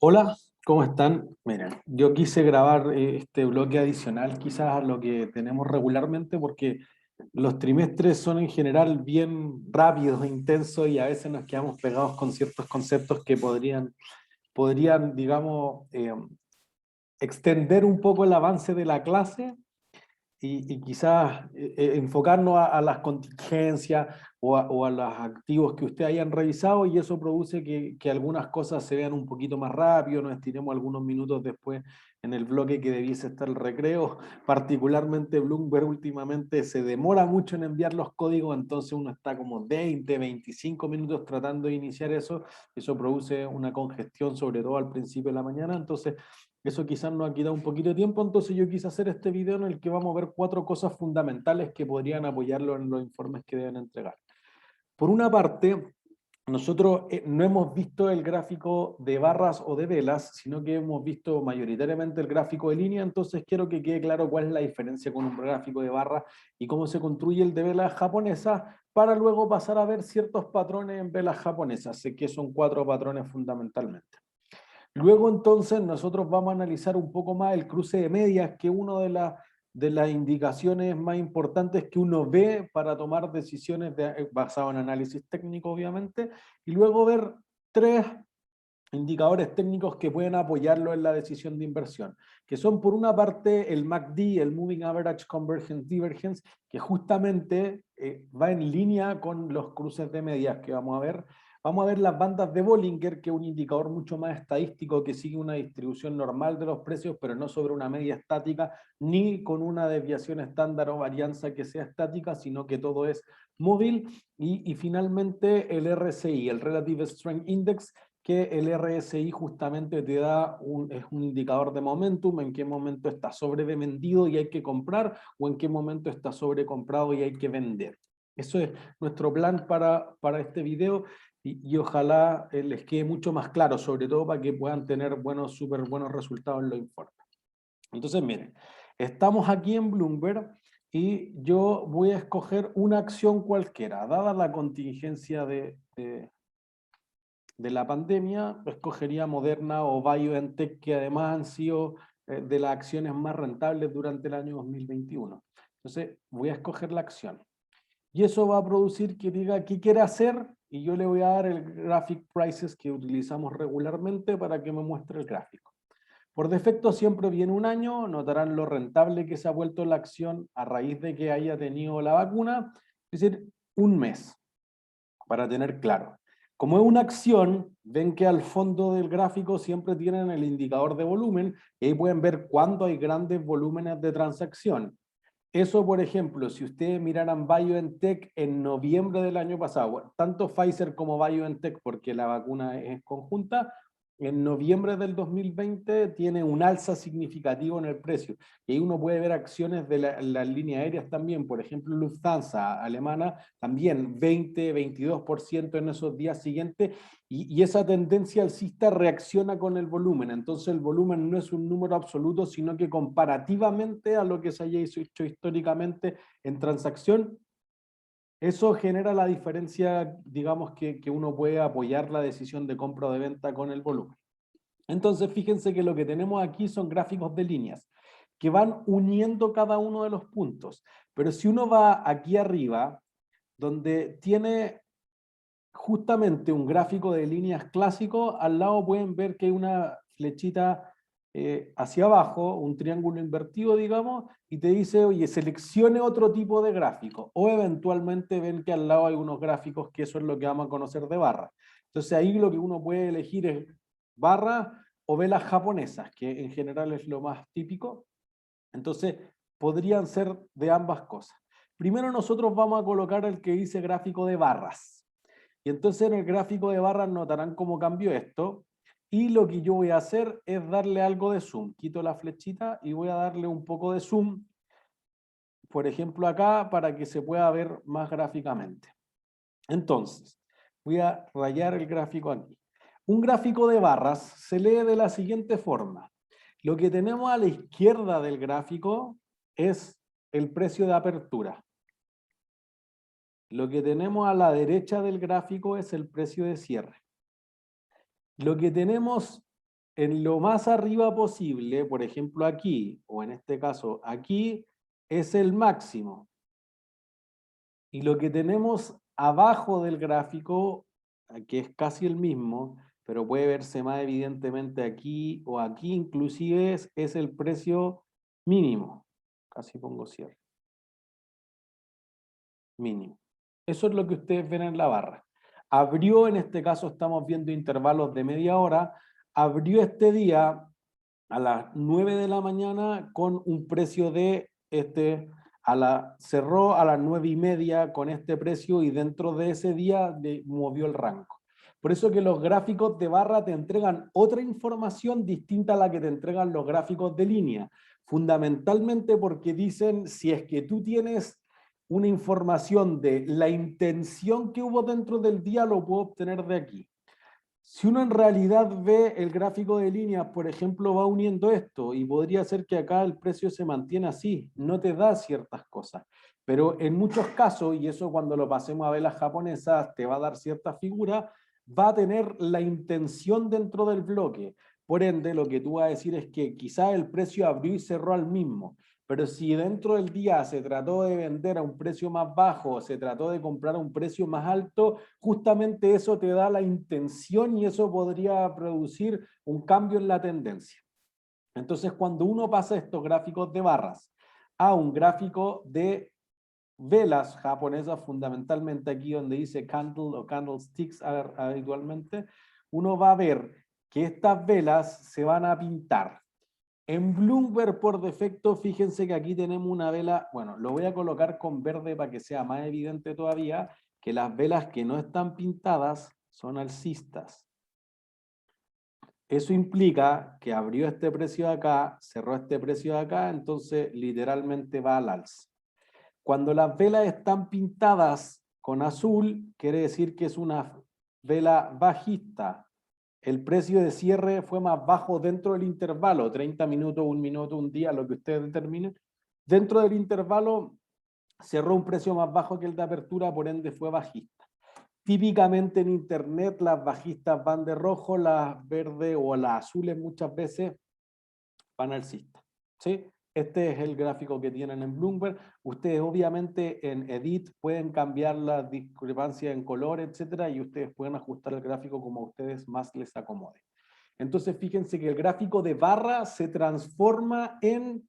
Hola, ¿cómo están? Miren, yo quise grabar este bloque adicional quizás a lo que tenemos regularmente porque los trimestres son en general bien rápidos e intensos y a veces nos quedamos pegados con ciertos conceptos que podrían digamos, extender un poco el avance de la clase y quizás enfocarnos a las contingencias o a los activos que ustedes hayan revisado y eso produce que algunas cosas se vean un poquito más rápido, nos estiremos algunos minutos después en el bloque que debiese estar el recreo. Particularmente Bloomberg últimamente se demora mucho en enviar los códigos, entonces uno está como 20, 25 minutos tratando de iniciar eso produce una congestión, sobre todo al principio de la mañana, entonces eso quizás nos ha quitado un poquito de tiempo, entonces yo quise hacer este video en el que vamos a ver 4 cosas fundamentales que podrían apoyarlo en los informes que deben entregar. Por una parte, nosotros no hemos visto el gráfico de barras o de velas, sino que hemos visto mayoritariamente el gráfico de línea, entonces quiero que quede claro cuál es la diferencia con un gráfico de barras y cómo se construye el de velas japonesas, para luego pasar a ver ciertos patrones en velas japonesas. Sé que son 4 patrones fundamentalmente. Luego entonces nosotros vamos a analizar un poco más el cruce de medias, que es una de las indicaciones más importantes que uno ve para tomar decisiones basado en análisis técnico, obviamente, y luego ver 3 indicadores técnicos que pueden apoyarlo en la decisión de inversión, que son por una parte el MACD, el Moving Average Convergence Divergence, que justamente va en línea con los cruces de medias que vamos a ver. Vamos a ver las bandas de Bollinger, que es un indicador mucho más estadístico que sigue una distribución normal de los precios, pero no sobre una media estática, ni con una desviación estándar o varianza que sea estática, sino que todo es móvil. Y finalmente el RSI, el Relative Strength Index, que el RSI justamente te da es un indicador de momentum, en qué momento está sobrevendido y hay que comprar, o en qué momento está sobrecomprado y hay que vender. Eso es nuestro plan para este video y ojalá les quede mucho más claro, sobre todo para que puedan tener súper buenos resultados en los informes. Entonces, miren, estamos aquí en Bloomberg y yo voy a escoger una acción cualquiera, dada la contingencia de la pandemia, escogería Moderna o BioNTech, que además han sido de las acciones más rentables durante el año 2021. Entonces, voy a escoger la acción. Y eso va a producir que diga qué quiere hacer y yo le voy a dar el graphic prices que utilizamos regularmente para que me muestre el gráfico. Por defecto siempre viene un año, notarán lo rentable que se ha vuelto la acción a raíz de que haya tenido la vacuna, es decir, un mes, para tener claro. Como es una acción, ven que al fondo del gráfico siempre tienen el indicador de volumen y ahí pueden ver cuándo hay grandes volúmenes de transacción. Eso, por ejemplo, si ustedes miraran BioNTech en noviembre del año pasado, bueno, tanto Pfizer como BioNTech, porque la vacuna es conjunta, en noviembre del 2020 tiene un alza significativo en el precio. Y ahí uno puede ver acciones de las líneas aéreas también, por ejemplo, Lufthansa alemana, también 20-22% en esos días siguientes, y esa tendencia alcista reacciona con el volumen. Entonces el volumen no es un número absoluto, sino que comparativamente a lo que se haya hecho históricamente en transacción, eso genera la diferencia, digamos, que uno puede apoyar la decisión de compra o de venta con el volumen. Entonces, fíjense que lo que tenemos aquí son gráficos de líneas que van uniendo cada uno de los puntos. Pero si uno va aquí arriba, donde tiene justamente un gráfico de líneas clásico, al lado pueden ver que hay una flechita hacia abajo, un triángulo invertido, digamos, y te dice, oye, seleccione otro tipo de gráfico. O eventualmente ven que al lado hay unos gráficos que eso es lo que vamos a conocer de barra. Entonces ahí lo que uno puede elegir es barra o velas japonesas, que en general es lo más típico. Entonces podrían ser de ambas cosas. Primero nosotros vamos a colocar el que dice gráfico de barras. Y entonces en el gráfico de barras notarán cómo cambió esto. Y lo que yo voy a hacer es darle algo de zoom. Quito la flechita y voy a darle un poco de zoom, por ejemplo acá, para que se pueda ver más gráficamente. Entonces, voy a rayar el gráfico aquí. Un gráfico de barras se lee de la siguiente forma. Lo que tenemos a la izquierda del gráfico es el precio de apertura. Lo que tenemos a la derecha del gráfico es el precio de cierre. Lo que tenemos en lo más arriba posible, por ejemplo aquí, o en este caso aquí, es el máximo. Y lo que tenemos abajo del gráfico, que es casi el mismo, pero puede verse más evidentemente aquí o aquí inclusive, es el precio mínimo. Casi pongo cierre. Mínimo. Eso es lo que ustedes ven en la barra. Abrió, en este caso estamos viendo intervalos de media hora, abrió este día a las 9 de la mañana con un precio de cerró a las 9:30 con este precio y dentro de ese día movió el rango. Por eso que los gráficos de barra te entregan otra información distinta a la que te entregan los gráficos de línea. Fundamentalmente porque dicen, si es que tú tienes una información de la intención que hubo dentro del día, lo puedo obtener de aquí. Si uno en realidad ve el gráfico de líneas, por ejemplo, va uniendo esto y podría ser que acá el precio se mantiene así, no te da ciertas cosas. Pero en muchos casos, y eso cuando lo pasemos a velas japonesas te va a dar cierta figura, va a tener la intención dentro del bloque. Por ende, lo que tú vas a decir es que quizás el precio abrió y cerró al mismo. Pero si dentro del día se trató de vender a un precio más bajo, se trató de comprar a un precio más alto, justamente eso te da la intención y eso podría producir un cambio en la tendencia. Entonces, cuando uno pasa estos gráficos de barras a un gráfico de velas japonesas, fundamentalmente aquí donde dice candle o candlesticks habitualmente, uno va a ver que estas velas se van a pintar. En Bloomberg, por defecto, fíjense que aquí tenemos una vela, bueno, lo voy a colocar con verde para que sea más evidente todavía, que las velas que no están pintadas son alcistas. Eso implica que abrió este precio de acá, cerró este precio de acá, entonces literalmente va al alza. Cuando las velas están pintadas con azul, quiere decir que es una vela bajista. El precio de cierre fue más bajo dentro del intervalo, 30 minutos, 1 minuto, un día, lo que ustedes determinen. Dentro del intervalo cerró un precio más bajo que el de apertura, por ende fue bajista. Típicamente en Internet las bajistas van de rojo, las verdes o las azules muchas veces van alcistas. ¿Sí? Este es el gráfico que tienen en Bloomberg. Ustedes obviamente en Edit pueden cambiar la discrepancia en color, etcétera, y ustedes pueden ajustar el gráfico como a ustedes más les acomode. Entonces fíjense que el gráfico de barra se transforma en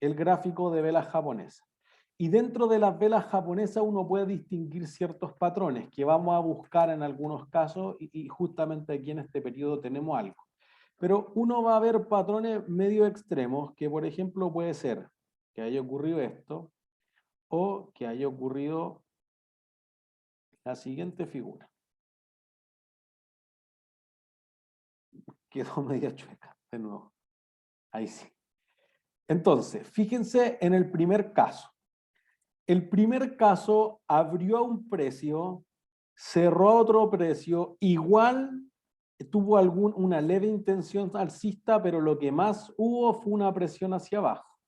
el gráfico de velas japonesas. Y dentro de las velas japonesas uno puede distinguir ciertos patrones que vamos a buscar en algunos casos y justamente aquí en este periodo tenemos algo. Pero uno va a ver patrones medio extremos que por ejemplo puede ser que haya ocurrido esto o que haya ocurrido la siguiente figura. Quedó media chueca, de nuevo. Ahí sí. Entonces, fíjense en el primer caso. El primer caso abrió a un precio, cerró a otro precio, igual tuvo una leve intención alcista, pero lo que más hubo fue una presión hacia abajo.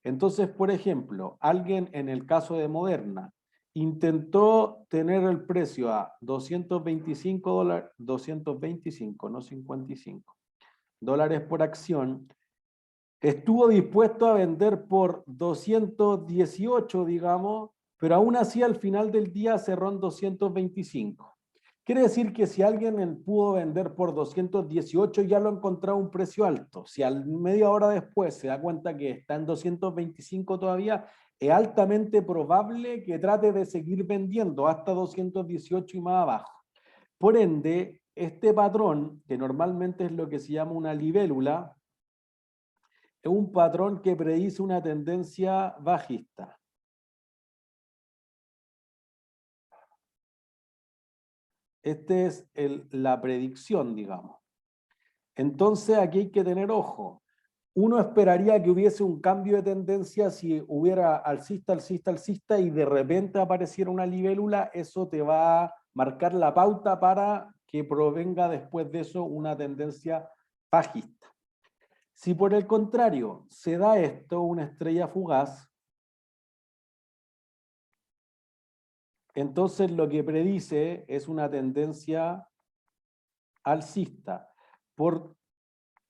Entonces, por ejemplo, alguien en el caso de Moderna intentó tener el precio a $225, 225, no 55 dólares por acción, estuvo dispuesto a vender por 218, digamos, pero aún así al final del día cerró en 225. Quiere decir que si alguien pudo vender por 218 ya lo ha encontrado a un precio alto. Si a media hora después se da cuenta que está en 225 todavía, es altamente probable que trate de seguir vendiendo hasta 218 y más abajo. Por ende, este patrón, que normalmente es lo que se llama una libélula, es un patrón que predice una tendencia bajista. Esta es la predicción, digamos. Entonces aquí hay que tener ojo. Uno esperaría que hubiese un cambio de tendencia si hubiera alcista, alcista, alcista y de repente apareciera una libélula, eso te va a marcar la pauta para que provenga después de eso una tendencia bajista. Si por el contrario se da esto, una estrella fugaz, entonces lo que predice es una tendencia alcista.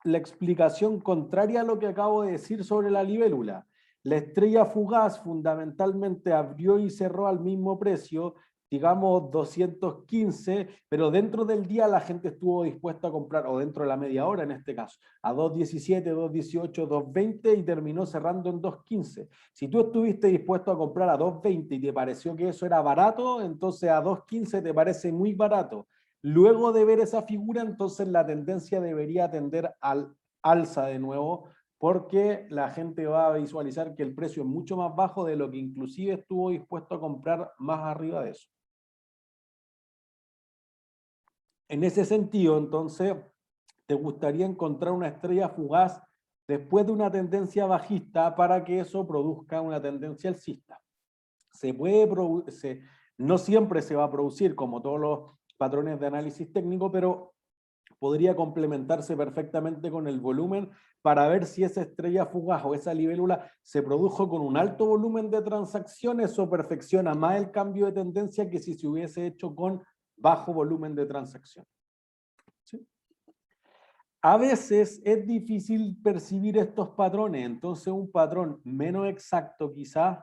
la explicación contraria a lo que acabo de decir sobre la libélula. La estrella fugaz fundamentalmente abrió y cerró al mismo precio, digamos 215, pero dentro del día la gente estuvo dispuesta a comprar, o dentro de la media hora en este caso, a 217, 218, 220 y terminó cerrando en 215. Si tú estuviste dispuesto a comprar a 220 y te pareció que eso era barato, entonces a 215 te parece muy barato. Luego de ver esa figura, entonces la tendencia debería tender al alza de nuevo, porque la gente va a visualizar que el precio es mucho más bajo de lo que inclusive estuvo dispuesto a comprar más arriba de eso. En ese sentido, entonces, te gustaría encontrar una estrella fugaz después de una tendencia bajista para que eso produzca una tendencia alcista. No siempre se va a producir como todos los patrones de análisis técnico, pero podría complementarse perfectamente con el volumen para ver si esa estrella fugaz o esa libélula se produjo con un alto volumen de transacciones o perfecciona más el cambio de tendencia que si se hubiese hecho con bajo volumen de transacción. ¿Sí? A veces es difícil percibir estos patrones, entonces un patrón menos exacto quizás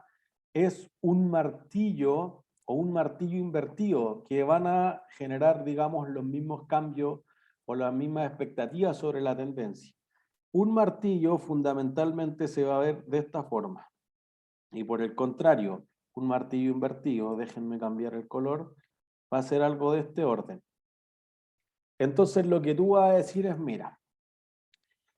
es un martillo o un martillo invertido que van a generar, digamos, los mismos cambios o las mismas expectativas sobre la tendencia. Un martillo fundamentalmente se va a ver de esta forma. Y por el contrario, un martillo invertido, déjenme cambiar el color, va a ser algo de este orden. Entonces lo que tú vas a decir es, mira,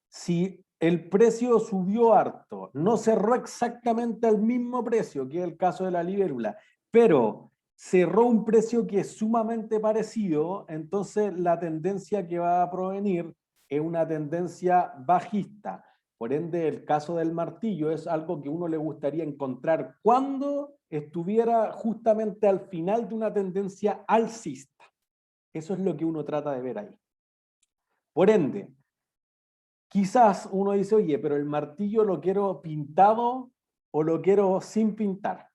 si el precio subió harto, no cerró exactamente al mismo precio, que es el caso de la libélula, pero cerró un precio que es sumamente parecido, entonces la tendencia que va a provenir es una tendencia bajista. Por ende, el caso del martillo es algo que uno le gustaría encontrar cuando estuviera justamente al final de una tendencia alcista. Eso es lo que uno trata de ver ahí. Por ende, quizás uno dice, oye, pero el martillo lo quiero pintado o lo quiero sin pintar.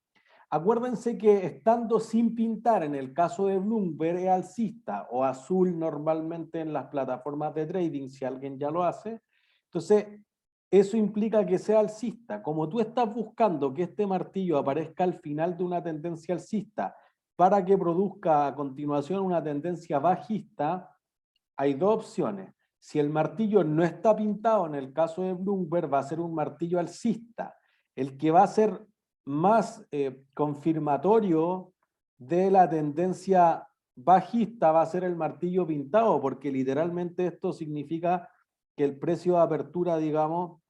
Acuérdense que estando sin pintar, en el caso de Bloomberg es alcista o azul normalmente en las plataformas de trading, si alguien ya lo hace. Entonces, eso implica que sea alcista. Como tú estás buscando que este martillo aparezca al final de una tendencia alcista para que produzca a continuación una tendencia bajista, hay dos opciones. Si el martillo no está pintado, en el caso de Bloomberg, va a ser un martillo alcista. El que va a ser más confirmatorio de la tendencia bajista va a ser el martillo pintado, porque literalmente esto significa que el precio de apertura, digamos,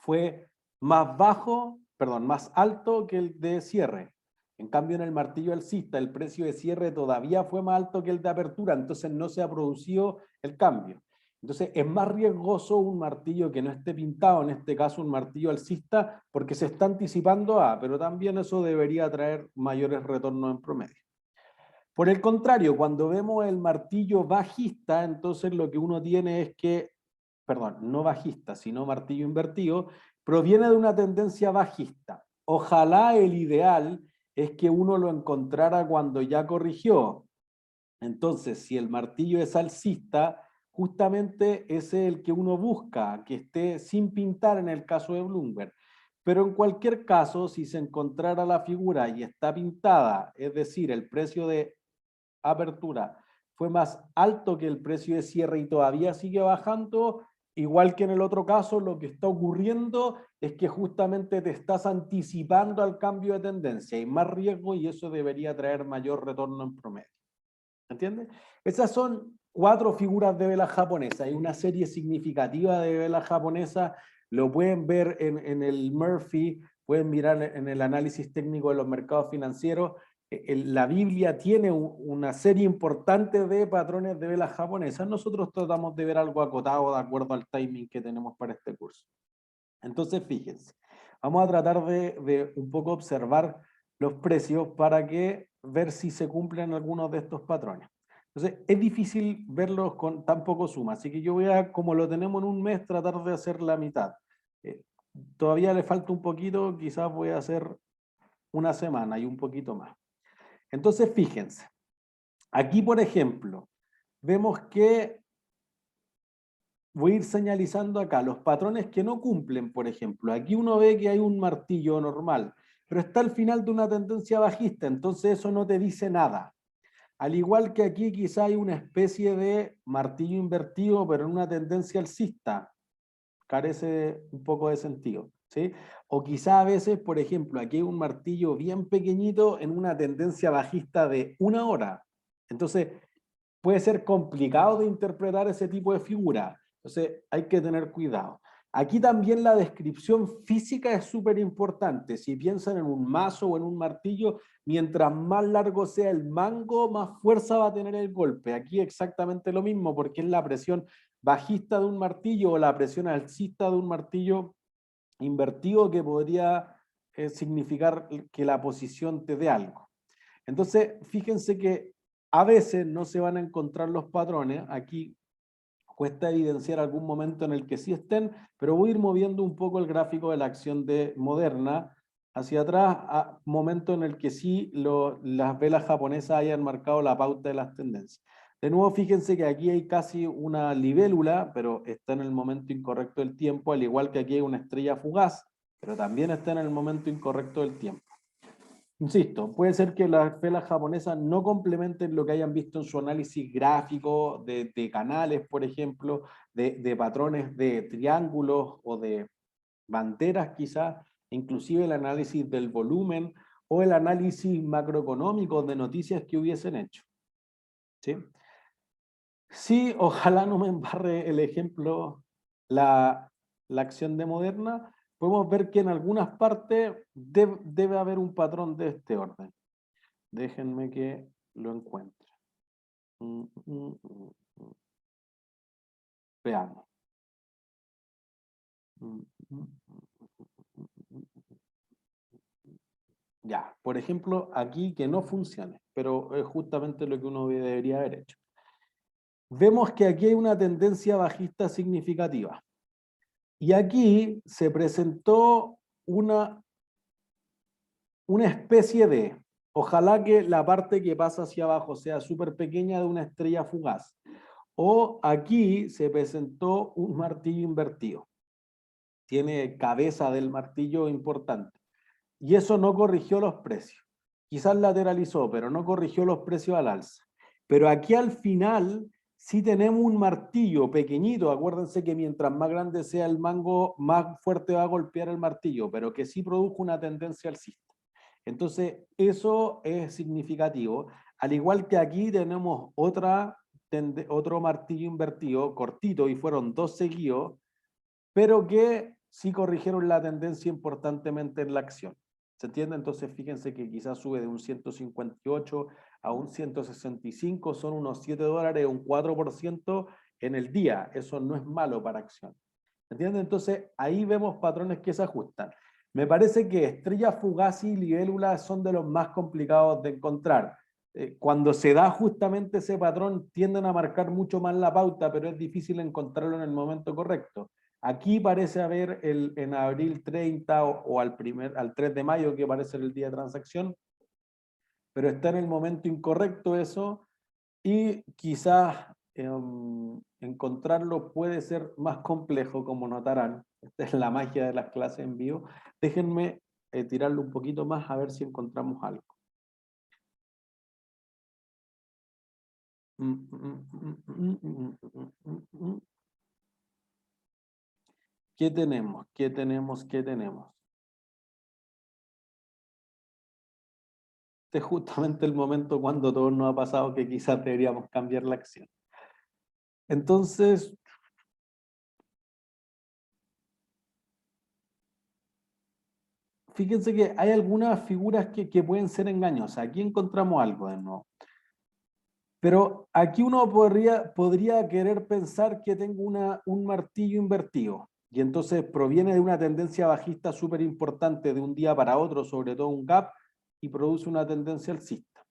fue más bajo, perdón, más alto que el de cierre. En cambio, en el martillo alcista, el precio de cierre todavía fue más alto que el de apertura, entonces no se ha producido el cambio. Entonces, es más riesgoso un martillo que no esté pintado, en este caso un martillo alcista, porque se está anticipando a, pero también eso debería traer mayores retornos en promedio. Por el contrario, cuando vemos el martillo bajista, entonces lo que uno tiene es que, perdón, no bajista, sino martillo invertido, proviene de una tendencia bajista. Ojalá el ideal es que uno lo encontrara cuando ya corrigió. Entonces, si el martillo es alcista, justamente ese es el que uno busca, que esté sin pintar en el caso de Bloomberg. Pero en cualquier caso, si se encontrara la figura y está pintada, es decir, el precio de apertura fue más alto que el precio de cierre y todavía sigue bajando, igual que en el otro caso, lo que está ocurriendo es que justamente te estás anticipando al cambio de tendencia. Hay más riesgo y eso debería traer mayor retorno en promedio. ¿Entiendes? Esas son 4 figuras de vela japonesa. Hay una serie significativa de vela japonesa. Lo pueden ver en el Murphy, pueden mirar en el análisis técnico de los mercados financieros. La Biblia tiene una serie importante de patrones de velas japonesas. Nosotros tratamos de ver algo acotado de acuerdo al timing que tenemos para este curso. Entonces, fíjense, vamos a tratar de un poco observar los precios para que ver si se cumplen algunos de estos patrones. Entonces, es difícil verlos con tan poco suma, así que yo voy a, como lo tenemos en un mes, tratar de hacer la mitad. Eh, Todavía le falta un poquito, quizás voy a hacer una semana y un poquito más. Entonces, fíjense, aquí por ejemplo, vemos que voy a ir señalizando acá los patrones que no cumplen, por ejemplo. Aquí uno ve que hay un martillo normal, pero está al final de una tendencia bajista, entonces eso no te dice nada. Al igual que aquí quizá hay una especie de martillo invertido, pero en una tendencia alcista. Carece un poco de sentido, ¿sí? O quizá a veces, por ejemplo, aquí hay un martillo bien pequeñito en una tendencia bajista de 1 hora. Entonces, puede ser complicado de interpretar ese tipo de figura. Entonces, hay que tener cuidado. Aquí también la descripción física es súper importante. Si piensan en un mazo o en un martillo, mientras más largo sea el mango, más fuerza va a tener el golpe. Aquí exactamente lo mismo, porque es la presión bajista de un martillo o la presión alcista de un martillo invertido que podría significar que la posición te dé algo. Entonces, fíjense que a veces no se van a encontrar los patrones. Aquí cuesta evidenciar algún momento en el que sí estén, pero voy a ir moviendo un poco el gráfico de la acción de Moderna hacia atrás a momento en el que sí las velas japonesas hayan marcado la pauta de las tendencias. De nuevo, fíjense que aquí hay casi una libélula, pero está en el momento incorrecto del tiempo, al igual que aquí hay una estrella fugaz, pero también está en el momento incorrecto del tiempo. Insisto, puede ser que las velas japonesas no complementen lo que hayan visto en su análisis gráfico de canales, por ejemplo, de patrones de triángulos o de banderas quizás, inclusive el análisis del volumen o el análisis macroeconómico de noticias que hubiesen hecho. ¿Sí? Sí, ojalá no me embarre el ejemplo la acción de Moderna, podemos ver que en algunas partes debe haber un patrón de este orden. Déjenme que lo encuentre. Veamos. Ya, por ejemplo, aquí que no funcione, pero es justamente lo que uno debería haber hecho. Vemos que aquí hay una tendencia bajista significativa. Y aquí se presentó una especie de, ojalá que la parte que pasa hacia abajo sea súper pequeña de una estrella fugaz. O aquí se presentó un martillo invertido. Tiene cabeza del martillo importante. Y eso no corrigió los precios. Quizás lateralizó, pero no corrigió los precios al alza. Pero aquí al final sí tenemos un martillo pequeñito. Acuérdense que mientras más grande sea el mango, más fuerte va a golpear el martillo, pero que sí produjo una tendencia alcista. Entonces, eso es significativo. Al igual que aquí tenemos otro martillo invertido, cortito, y fueron 2 seguidos, pero que sí corrigieron la tendencia importantemente en la acción. ¿Se entiende? Entonces, fíjense que quizás sube de un 158 a un 165, son unos $7, un 4% en el día. Eso no es malo para acción. ¿Se entiende? Entonces, ahí vemos patrones que se ajustan. Me parece que estrellas fugaces y libélulas son de los más complicados de encontrar. Cuando se da justamente ese patrón, tienden a marcar mucho más la pauta, pero es difícil encontrarlo en el momento correcto. Aquí parece haber en abril 30 o al 3 de mayo, que parece el día de transacción, pero está en el momento incorrecto eso, y quizás encontrarlo puede ser más complejo, como notarán. Esta es la magia de las clases en vivo. Déjenme tirarlo un poquito más a ver si encontramos algo. ¿Qué tenemos? ¿Qué tenemos? ¿Qué tenemos? Este es justamente el momento cuando todo nos ha pasado que quizás deberíamos cambiar la acción. Entonces, fíjense que hay algunas figuras que pueden ser engañosas. Aquí encontramos algo de nuevo. Pero aquí uno podría querer pensar que tengo un martillo invertido. Y entonces proviene de una tendencia bajista súper importante de un día para otro, sobre todo un gap, y produce una tendencia alcista.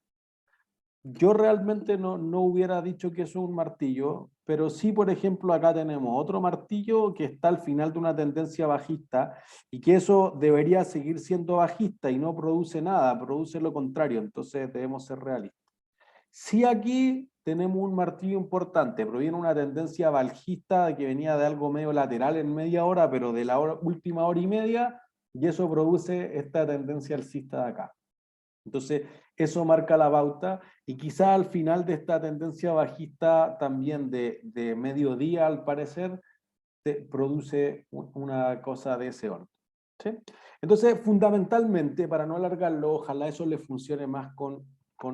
Yo realmente no hubiera dicho que eso es un martillo, pero sí, por ejemplo, acá tenemos otro martillo que está al final de una tendencia bajista y que eso debería seguir siendo bajista y no produce nada, produce lo contrario, entonces debemos ser realistas. Sí, aquí tenemos un martillo importante, proviene una tendencia bajista que venía de algo medio lateral en media hora, pero de la última hora y media, y eso produce esta tendencia alcista de acá. Entonces, eso marca la pauta, y quizá al final de esta tendencia bajista también de mediodía, al parecer, produce una cosa de ese orden. ¿Sí? Entonces, fundamentalmente, para no alargarlo, ojalá eso les funcione más con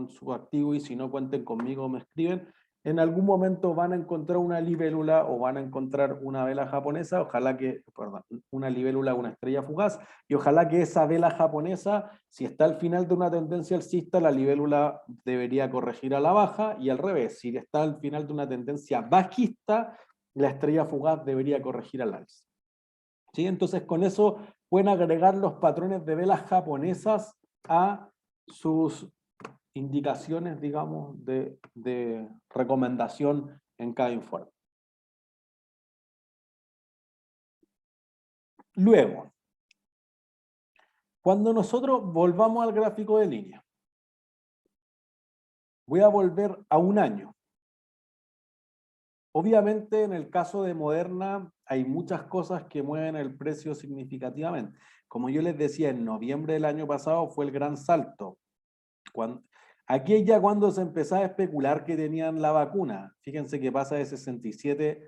su activo, y si no, cuenten conmigo, me escriben. En algún momento van a encontrar una libélula o van a encontrar una vela japonesa, ojalá que, perdón, una libélula, una estrella fugaz, y ojalá que esa vela japonesa, si está al final de una tendencia alcista, la libélula debería corregir a la baja, y al revés, si está al final de una tendencia bajista, la estrella fugaz debería corregir al alza. ¿Sí? Entonces, con eso pueden agregar los patrones de velas japonesas a sus indicaciones, digamos, de recomendación en cada informe. Luego, cuando nosotros volvamos al gráfico de línea, voy a volver a un año. Obviamente, en el caso de Moderna, hay muchas cosas que mueven el precio significativamente. Como yo les decía, en noviembre del año pasado fue el gran salto. Aquí es ya cuando se empezaba a especular que tenían la vacuna. Fíjense que pasa de 67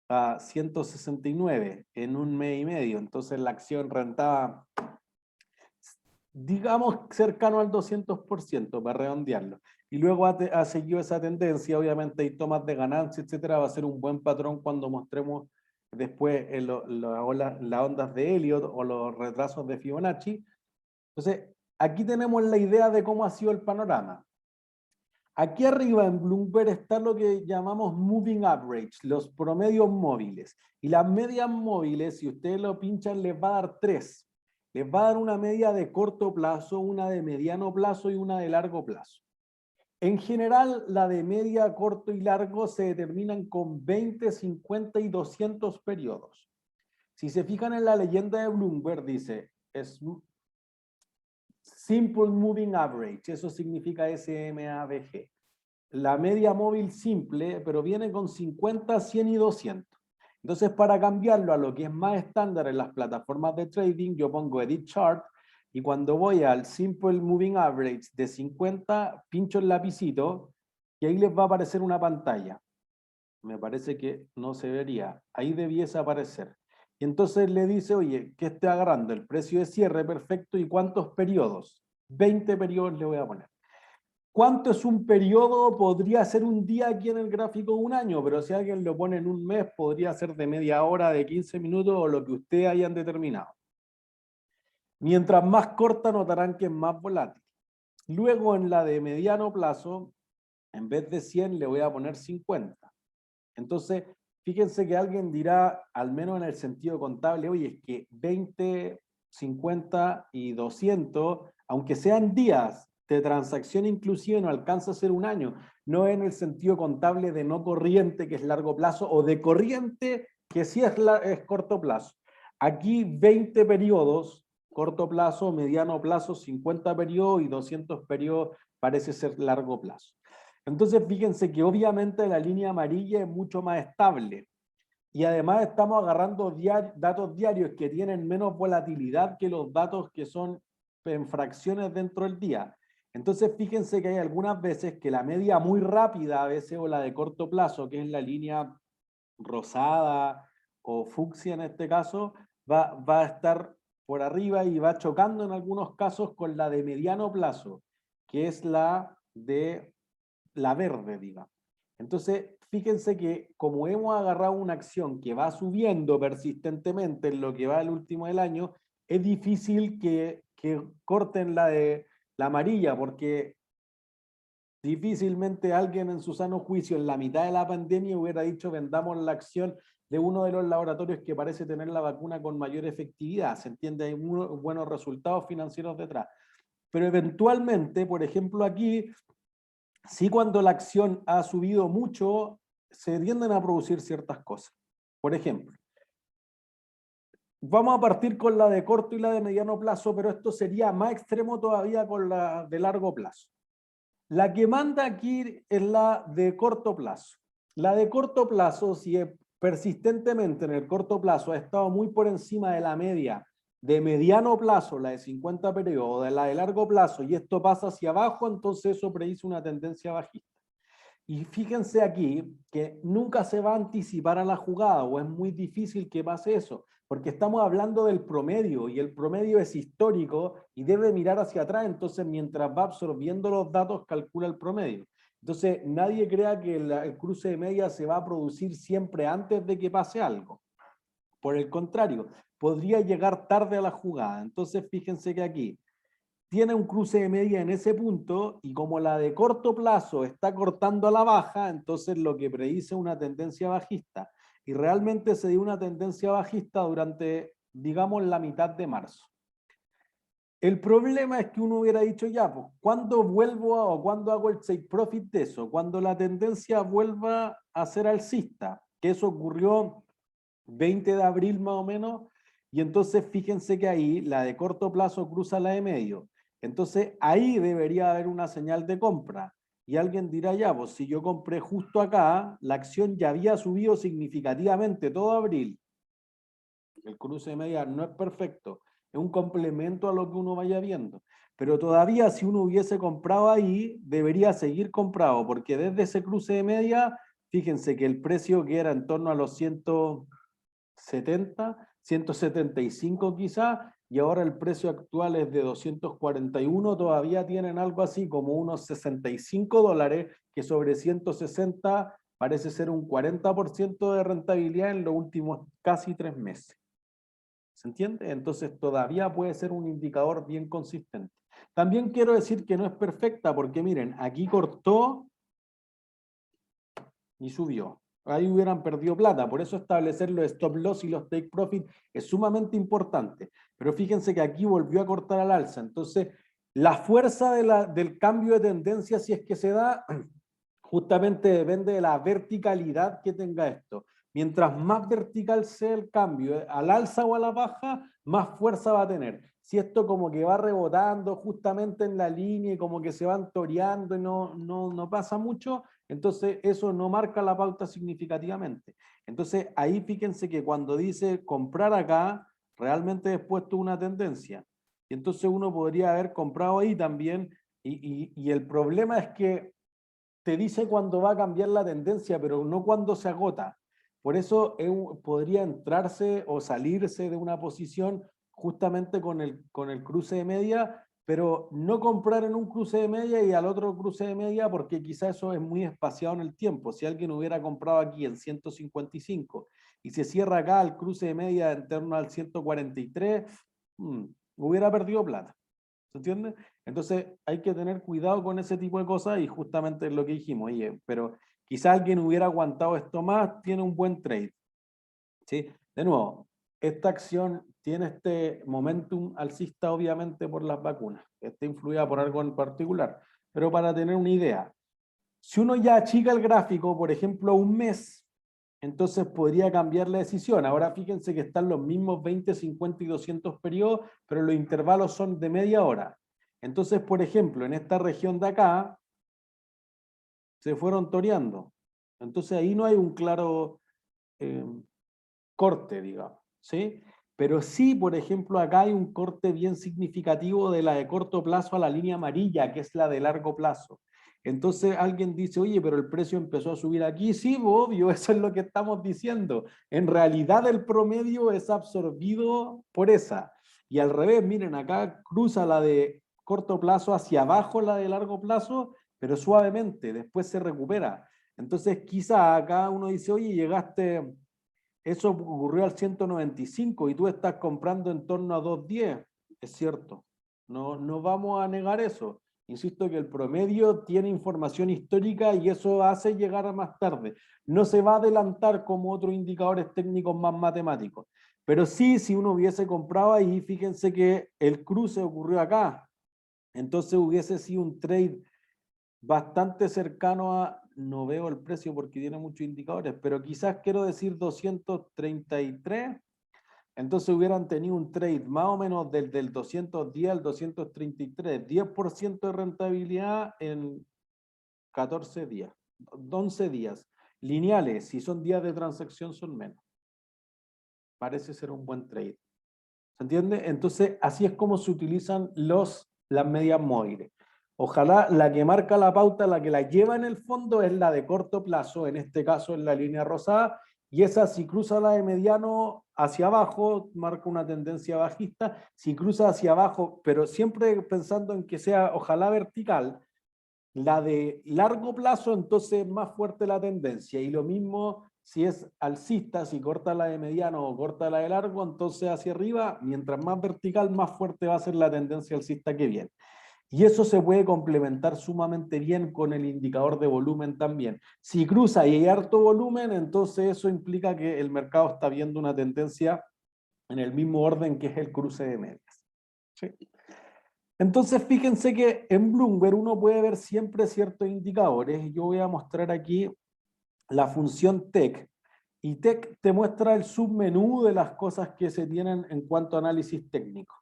a 169 en un mes y medio. Entonces la acción rentaba, digamos, cercano al 200%, para redondearlo. Y luego ha seguido esa tendencia. Obviamente hay tomas de ganancia, etcétera. Va a ser un buen patrón cuando mostremos después las ondas de Elliott o los retrasos de Fibonacci. Entonces, aquí tenemos la idea de cómo ha sido el panorama. Aquí arriba en Bloomberg está lo que llamamos moving average, los promedios móviles. Y las medias móviles, si ustedes lo pinchan, les va a dar tres. Les va a dar una media de corto plazo, una de mediano plazo y una de largo plazo. En general, la de media, corto y largo se determinan con 20, 50 y 200 periodos. Si se fijan en la leyenda de Bloomberg, dice, es Simple Moving Average, eso significa SMAVG. La media móvil simple, pero viene con 50, 100 y 200. Entonces, para cambiarlo a lo que es más estándar en las plataformas de trading, yo pongo Edit Chart, y cuando voy al Simple Moving Average de 50, pincho el lapicito y ahí les va a aparecer una pantalla. Me parece que no se vería. Ahí debiese aparecer. Y entonces le dice, oye, ¿qué estoy agarrando? El precio de cierre, perfecto. ¿Y cuántos periodos? 20 periodos le voy a poner. ¿Cuánto es un periodo? Podría ser un día aquí en el gráfico de un año, pero si alguien lo pone en un mes, podría ser de media hora, de 15 minutos o lo que ustedes hayan determinado. Mientras más corta, notarán que es más volátil. Luego, en la de mediano plazo, en vez de 100, le voy a poner 50. Entonces, fíjense que alguien dirá, al menos en el sentido contable, oye, es que 20, 50 y 200, aunque sean días de transacción inclusive, no alcanza a ser un año. No en el sentido contable de no corriente, que es largo plazo, o de corriente, que sí es corto plazo. Aquí 20 periodos, corto plazo, mediano plazo, 50 periodos y 200 periodos parece ser largo plazo. Entonces, fíjense que obviamente la línea amarilla es mucho más estable. Y además estamos agarrando datos diarios que tienen menos volatilidad que los datos que son en fracciones dentro del día. Entonces, fíjense que hay algunas veces que la media muy rápida, a veces, o la de corto plazo, que es la línea rosada o fucsia en este caso, va a estar por arriba y va chocando en algunos casos con la de mediano plazo, que es la de la verde, digamos. Entonces, fíjense que como hemos agarrado una acción que va subiendo persistentemente en lo que va el último del año, es difícil que corten la de la amarilla, porque difícilmente alguien en su sano juicio en la mitad de la pandemia hubiera dicho vendamos la acción de uno de los laboratorios que parece tener la vacuna con mayor efectividad. Se entiende, hay buenos resultados financieros detrás. Pero eventualmente, por ejemplo, aquí sí, cuando la acción ha subido mucho, se tienden a producir ciertas cosas. Por ejemplo, vamos a partir con la de corto y la de mediano plazo, pero esto sería más extremo todavía con la de largo plazo. La que manda aquí es la de corto plazo. La de corto plazo, si persistentemente en el corto plazo ha estado muy por encima de la media de mediano plazo, la de 50 periodos, de la de largo plazo, y esto pasa hacia abajo, entonces eso predice una tendencia bajista. Y fíjense aquí que nunca se va a anticipar a la jugada, o es muy difícil que pase eso, porque estamos hablando del promedio, y el promedio es histórico y debe mirar hacia atrás, entonces mientras va absorbiendo los datos calcula el promedio. Entonces nadie crea que el cruce de media se va a producir siempre antes de que pase algo. Por el contrario, podría llegar tarde a la jugada. Entonces fíjense que aquí tiene un cruce de media en ese punto y como la de corto plazo está cortando a la baja, entonces lo que predice una tendencia bajista. Y realmente se dio una tendencia bajista durante, digamos, la mitad de marzo. El problema es que uno hubiera dicho ya, pues, ¿cuándo vuelvo o cuándo hago el take profit de eso? Cuando la tendencia vuelva a ser alcista, que eso ocurrió 20 de abril más o menos, y entonces fíjense que ahí la de corto plazo cruza la de medio. Entonces ahí debería haber una señal de compra. Y alguien dirá ya, pues si yo compré justo acá, la acción ya había subido significativamente todo abril. El cruce de media no es perfecto, es un complemento a lo que uno vaya viendo. Pero todavía si uno hubiese comprado ahí, debería seguir comprado, porque desde ese cruce de media, fíjense que el precio que era en torno a los 170, 175 quizá, y ahora el precio actual es de 241, todavía tienen algo así como unos $65, que sobre 160 parece ser un 40% de rentabilidad en los últimos casi 3 meses. ¿Se entiende? Entonces todavía puede ser un indicador bien consistente. También quiero decir que no es perfecta porque miren, aquí cortó y subió. Ahí hubieran perdido plata, por eso establecer los stop loss y los take profit es sumamente importante. Pero fíjense que aquí volvió a cortar al alza. Entonces, la fuerza del cambio de tendencia, si es que se da, justamente depende de la verticalidad que tenga esto. Mientras más vertical sea el cambio, al alza o a la baja, más fuerza va a tener. Si esto como que va rebotando justamente en la línea y como que se van toreando y no pasa mucho, entonces eso no marca la pauta significativamente. Entonces ahí fíjense que cuando dice comprar acá, realmente después tuvo una tendencia. Y entonces uno podría haber comprado ahí también y el problema es que te dice cuándo va a cambiar la tendencia, pero no cuándo se agota. Por eso podría entrarse o salirse de una posición justamente con el cruce de media, pero no comprar en un cruce de media y al otro cruce de media porque quizá eso es muy espaciado en el tiempo. Si alguien hubiera comprado aquí en 155 y se cierra acá el cruce de media en torno al 143, hubiera perdido plata. ¿Se entiende? Entonces hay que tener cuidado con ese tipo de cosas y justamente es lo que dijimos, oye, pero quizá alguien hubiera aguantado esto más, tiene un buen trade. ¿Sí? De nuevo, esta acción tiene este momentum alcista obviamente por las vacunas, está influida por algo en particular, pero para tener una idea, si uno ya achica el gráfico, por ejemplo, un mes, entonces podría cambiar la decisión. Ahora fíjense que están los mismos 20, 50 y 200 periodos, pero los intervalos son de media hora. Entonces, por ejemplo, en esta región de acá, se fueron toreando. Entonces ahí no hay un claro corte, digamos, ¿sí? Pero sí, por ejemplo, acá hay un corte bien significativo de la de corto plazo a la línea amarilla, que es la de largo plazo. Entonces alguien dice, oye, pero el precio empezó a subir aquí. Sí, obvio, eso es lo que estamos diciendo. En realidad el promedio es absorbido por esa. Y al revés, miren, acá cruza la de corto plazo hacia abajo, la de largo plazo, pero suavemente, después se recupera. Entonces quizá acá uno dice, oye, llegaste, eso ocurrió al 195 y tú estás comprando en torno a 210. Es cierto, no vamos a negar eso. Insisto que el promedio tiene información histórica y eso hace llegar a más tarde. No se va a adelantar como otros indicadores técnicos más matemáticos. Pero sí, si uno hubiese comprado ahí, fíjense que el cruce ocurrió acá. Entonces hubiese sido un trade bastante cercano a, no veo el precio porque tiene muchos indicadores, pero quizás quiero decir 233, entonces hubieran tenido un trade más o menos del 210 al 233, 10% de rentabilidad en 14 días, 11 días. Lineales, si son días de transacción, son menos. Parece ser un buen trade. ¿Se entiende? Entonces, así es como se utilizan las medias móviles. Ojalá la que marca la pauta, la que la lleva en el fondo, es la de corto plazo, en este caso es la línea rosada, y esa si cruza la de mediano hacia abajo, marca una tendencia bajista, si cruza hacia abajo, pero siempre pensando en que sea ojalá vertical, la de largo plazo, entonces es más fuerte la tendencia, y lo mismo si es alcista, si corta la de mediano o corta la de largo, entonces hacia arriba, mientras más vertical, más fuerte va a ser la tendencia alcista que viene. Y eso se puede complementar sumamente bien con el indicador de volumen también. Si cruza y hay harto volumen, entonces eso implica que el mercado está viendo una tendencia en el mismo orden que es el cruce de medias. ¿Sí? Entonces, fíjense que en Bloomberg uno puede ver siempre ciertos indicadores. Yo voy a mostrar aquí la función TEC. Y TEC te muestra el submenú de las cosas que se tienen en cuanto a análisis técnico.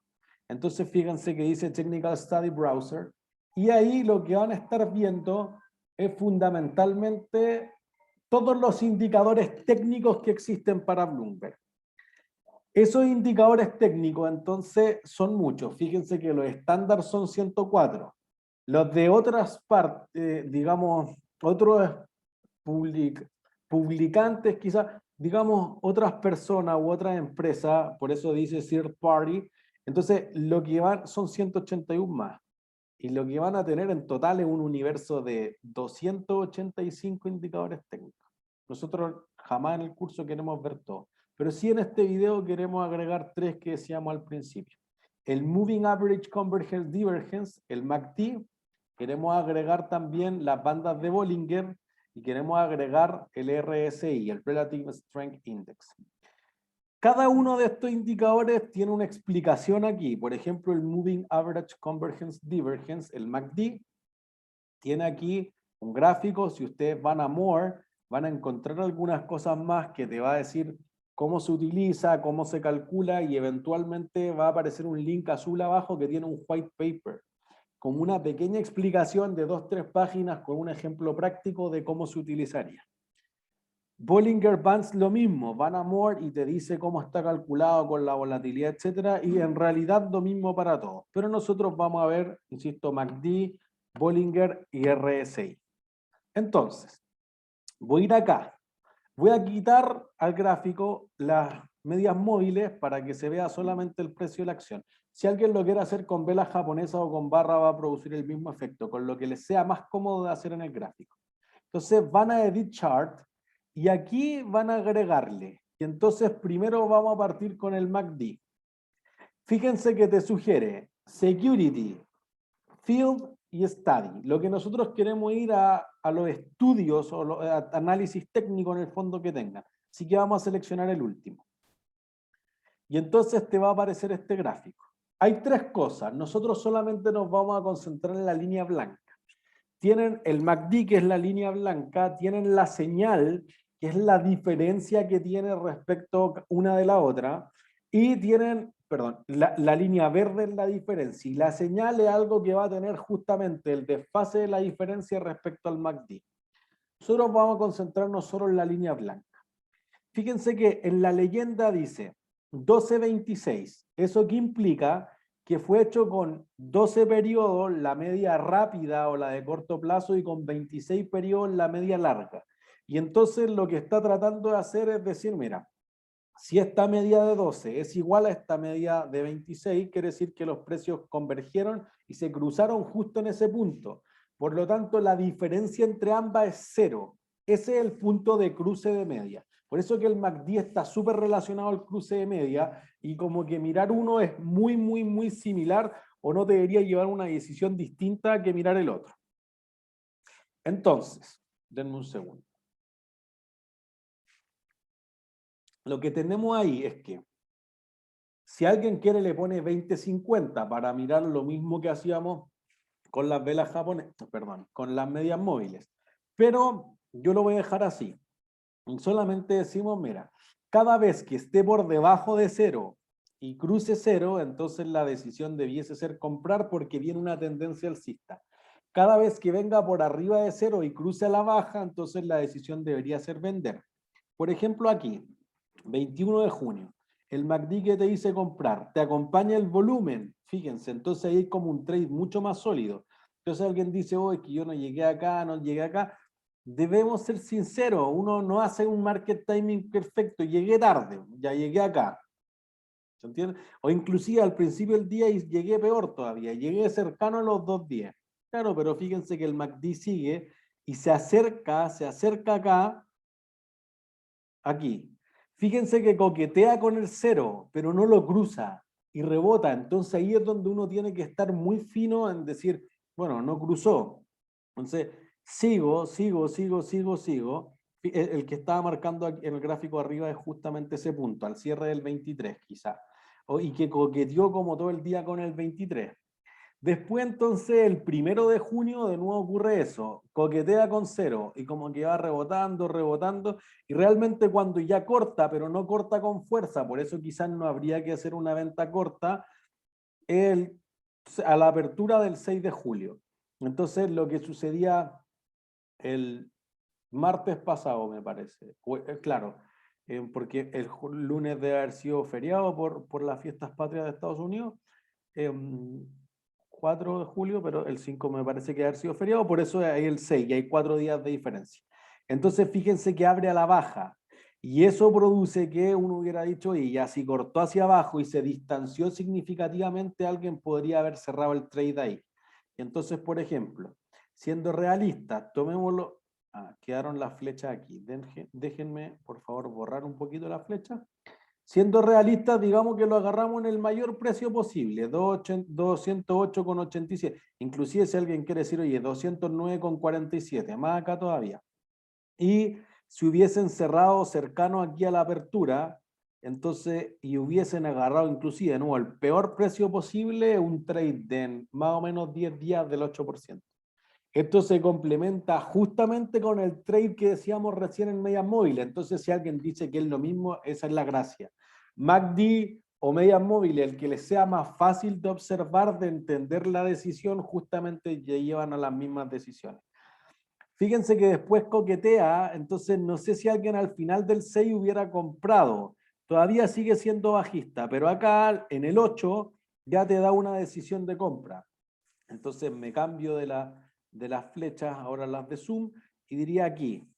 Entonces, fíjense que dice Technical Study Browser. Y ahí lo que van a estar viendo es fundamentalmente todos los indicadores técnicos que existen para Bloomberg. Esos indicadores técnicos, entonces, son muchos. Fíjense que los estándar son 104. Los de otras partes, digamos, otros publicantes, quizás, digamos, otras personas u otras empresas, por eso dice third party, entonces lo que van son 181 más. Y lo que van a tener en total es un universo de 285 indicadores técnicos. Nosotros jamás en el curso queremos ver todo, pero sí en este video queremos agregar 3 que decíamos al principio. El Moving Average Convergence Divergence, el MACD, queremos agregar también las bandas de Bollinger y queremos agregar el RSI, el Relative Strength Index. Cada uno de estos indicadores tiene una explicación aquí. Por ejemplo, el Moving Average Convergence Divergence, el MACD, tiene aquí un gráfico. Si ustedes van a More, van a encontrar algunas cosas más que te va a decir cómo se utiliza, cómo se calcula, y eventualmente va a aparecer un link azul abajo que tiene un white paper, como una pequeña explicación de 2-3 páginas con un ejemplo práctico de cómo se utilizaría. Bollinger Bands lo mismo, van a More y te dice cómo está calculado con la volatilidad, etcétera, y en realidad lo mismo para todos. Pero nosotros vamos a ver, insisto, MACD, Bollinger y RSI. Entonces, voy a ir acá. Voy a quitar al gráfico las medias móviles para que se vea solamente el precio de la acción. Si alguien lo quiere hacer con velas japonesas o con barra, va a producir el mismo efecto, con lo que les sea más cómodo de hacer en el gráfico. Entonces van a Edit Chart y aquí van a agregarle. Y entonces primero vamos a partir con el MACD. Fíjense que te sugiere Security, Field y Study. Lo que nosotros queremos ir a los estudios o análisis técnico en el fondo que tengan. Así que vamos a seleccionar el último. Y entonces te va a aparecer este gráfico. Hay 3 cosas. Nosotros solamente nos vamos a concentrar en la línea blanca. Tienen el MACD, que es la línea blanca, tienen la señal, que es la diferencia que tiene respecto una de la otra, y tienen, perdón, la línea verde es la diferencia, y la señal es algo que va a tener justamente el desfase de la diferencia respecto al MACD. Nosotros vamos a concentrarnos solo en la línea blanca. Fíjense que en la leyenda dice 12.26. ¿Eso qué implica? Que fue hecho con 12 periodos, la media rápida o la de corto plazo, y con 26 periodos, la media larga. Y entonces lo que está tratando de hacer es decir, mira, si esta media de 12 es igual a esta media de 26, quiere decir que los precios convergieron y se cruzaron justo en ese punto. Por lo tanto, la diferencia entre ambas es 0. Ese es el punto de cruce de media. Por eso que el MACD está súper relacionado al cruce de media, y como que mirar uno es muy, muy, muy similar, o no debería llevar una decisión distinta que mirar el otro. Entonces, denme un segundo. Lo que tenemos ahí es que si alguien quiere le pone 20-50 para mirar lo mismo que hacíamos con las velas japonesas, perdón, con las medias móviles. Pero yo lo voy a dejar así. Solamente decimos, mira, cada vez que esté por debajo de 0 y cruce 0, entonces la decisión debiese ser comprar porque viene una tendencia alcista. Cada vez que venga por arriba de 0 y cruce a la baja, entonces la decisión debería ser vender. Por ejemplo, aquí, 21 de junio, el MACD que te dice comprar, te acompaña el volumen, fíjense, entonces ahí hay como un trade mucho más sólido. Entonces alguien dice, oh, es que yo no llegué acá, no llegué acá. Debemos ser sinceros, uno no hace un market timing perfecto, llegué tarde, ya llegué acá. ¿Se entiende? O inclusive al principio del día y llegué peor todavía, llegué cercano a los 2 días. Claro, pero fíjense que el MACD sigue y se acerca acá, aquí. Fíjense que coquetea con el 0, pero no lo cruza y rebota. Entonces ahí es donde uno tiene que estar muy fino en decir, bueno, no cruzó. Entonces, sigo. El que estaba marcando en el gráfico arriba es justamente ese punto, al cierre del 23 quizá. Y que coqueteó como todo el día con el 23. Después entonces el 1 de junio de nuevo ocurre eso, coquetea con 0 y como que va rebotando y realmente cuando ya corta, pero no corta con fuerza, por eso quizás no habría que hacer una venta corta a la apertura del 6 de julio. Entonces lo que sucedía el martes pasado me parece, claro, porque el lunes debe haber sido feriado por las fiestas patrias de Estados Unidos, 4 de julio, pero el 5 me parece que haber sido feriado, por eso hay el 6 y hay 4 días de diferencia. Entonces fíjense que abre a la baja y eso produce que uno hubiera dicho, y ya si cortó hacia abajo y se distanció significativamente, alguien podría haber cerrado el trade ahí. Entonces, por ejemplo, siendo realistas, tomémoslo, quedaron las flechas aquí, déjenme por favor borrar un poquito la flecha. Siendo realistas, digamos que lo agarramos en el mayor precio posible, 208,87. Inclusive si alguien quiere decir, oye, 209,47, más acá todavía. Y si hubiesen cerrado cercano aquí a la apertura, entonces, y hubiesen agarrado inclusive, ¿no?, el peor precio posible, un trade de más o menos 10 días del 8%. Esto se complementa justamente con el trade que decíamos recién en medias móviles. Entonces, si alguien dice que es lo mismo, esa es la gracia. MACD o medias móviles, el que les sea más fácil de observar, de entender la decisión, justamente ya llevan a las mismas decisiones. Fíjense que después coquetea, entonces no sé si alguien al final del 6 hubiera comprado. Todavía sigue siendo bajista, pero acá en el 8 ya te da una decisión de compra. Entonces me cambio de las flechas, ahora las de zoom, y diría aquí.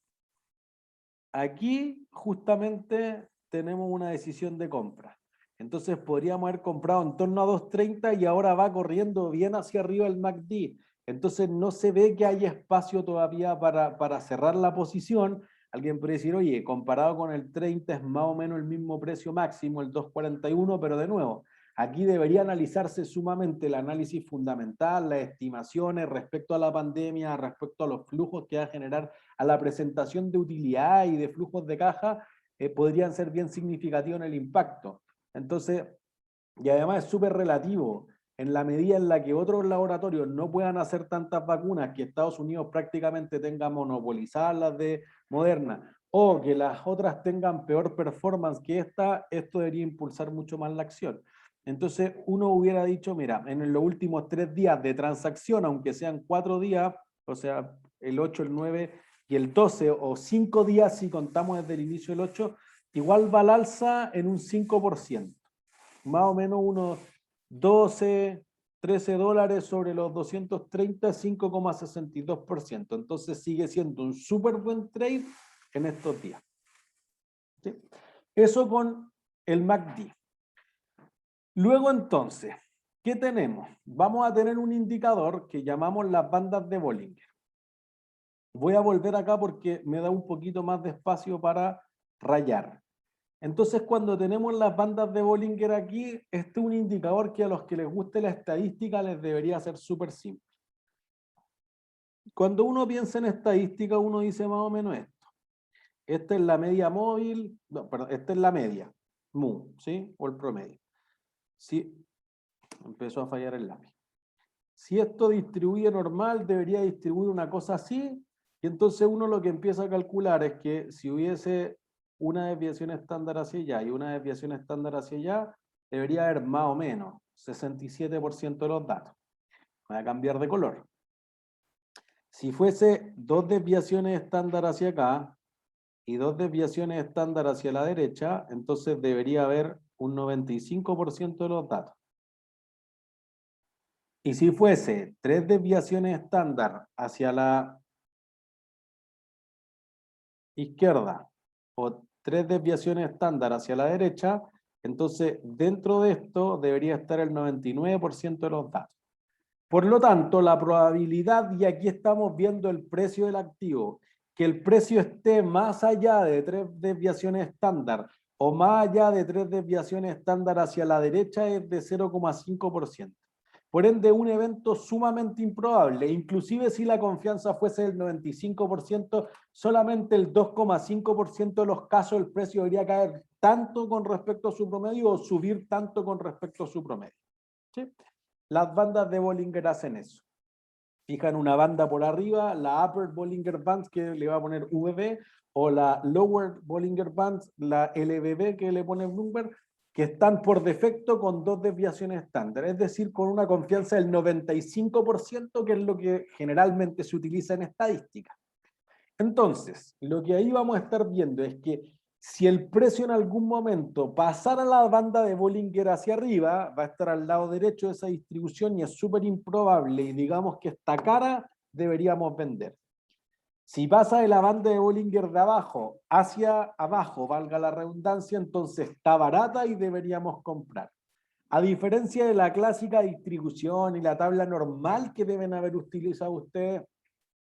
Aquí justamente tenemos una decisión de compra. Entonces podríamos haber comprado en torno a 230 y ahora va corriendo bien hacia arriba el MACD. Entonces no se ve que haya espacio todavía para cerrar la posición. Alguien puede decir, oye, comparado con el 30 es más o menos el mismo precio máximo, el 241, pero de nuevo, aquí debería analizarse sumamente el análisis fundamental, las estimaciones respecto a la pandemia, respecto a los flujos que va a generar a la presentación de utilidad y de flujos de caja, podrían ser bien significativos en el impacto. Entonces, y además es súper relativo, en la medida en la que otros laboratorios no puedan hacer tantas vacunas, que Estados Unidos prácticamente tenga monopolizadas las de Moderna, o que las otras tengan peor performance que esta, esto debería impulsar mucho más la acción. Entonces uno hubiera dicho, mira, en los últimos 3 días de transacción, aunque sean 4 días, o sea, el 8, el 9 y el 12, o 5 días si contamos desde el inicio del 8, igual va al alza en un 5%. Más o menos unos 12, 13 dólares sobre los 230, 5,62%. Entonces sigue siendo un súper buen trade en estos días. ¿Sí? Eso con el MACD. Luego entonces, ¿qué tenemos? Vamos a tener un indicador que llamamos las bandas de Bollinger. Voy a volver acá porque me da un poquito más de espacio para rayar. Entonces, cuando tenemos las bandas de Bollinger aquí, este es un indicador que a los que les guste la estadística les debería ser súper simple. Cuando uno piensa en estadística, uno dice más o menos esto. Esta es la media móvil, no, perdón, esta es la media, MU, ¿sí? O el promedio. Sí, empezó a fallar el lápiz. Si esto distribuye normal, debería distribuir una cosa así, y entonces uno lo que empieza a calcular es que si hubiese una desviación estándar hacia allá y una desviación estándar hacia allá, debería haber más o menos 67% de los datos. Voy a cambiar de color. Si fuese dos desviaciones estándar hacia acá y dos desviaciones estándar hacia la derecha, entonces debería haber un 95% de los datos. Y si fuese tres desviaciones estándar hacia la izquierda o tres desviaciones estándar hacia la derecha, entonces dentro de esto debería estar el 99% de los datos. Por lo tanto, la probabilidad, y aquí estamos viendo el precio del activo, que el precio esté más allá de tres desviaciones estándar o más allá de tres desviaciones estándar hacia la derecha es de 0,5%. Por ende, un evento sumamente improbable. Inclusive si la confianza fuese del 95%, solamente el 2,5% de los casos el precio debería caer tanto con respecto a su promedio o subir tanto con respecto a su promedio. ¿Sí? Las bandas de Bollinger hacen eso. Fijan una banda por arriba, la Upper Bollinger Bands que le va a poner VB, o la Lower Bollinger Bands, la LBB que le pone Bloomberg, que están por defecto con dos desviaciones estándar, es decir, con una confianza del 95%, que es lo que generalmente se utiliza en estadística. Entonces, lo que ahí vamos a estar viendo es que si el precio en algún momento pasara la banda de Bollinger hacia arriba, va a estar al lado derecho de esa distribución y es súper improbable y digamos que esta cara deberíamos vender. Si pasa de la banda de Bollinger de abajo hacia abajo, valga la redundancia, entonces está barata y deberíamos comprar. A diferencia de la clásica distribución y la tabla normal que deben haber utilizado ustedes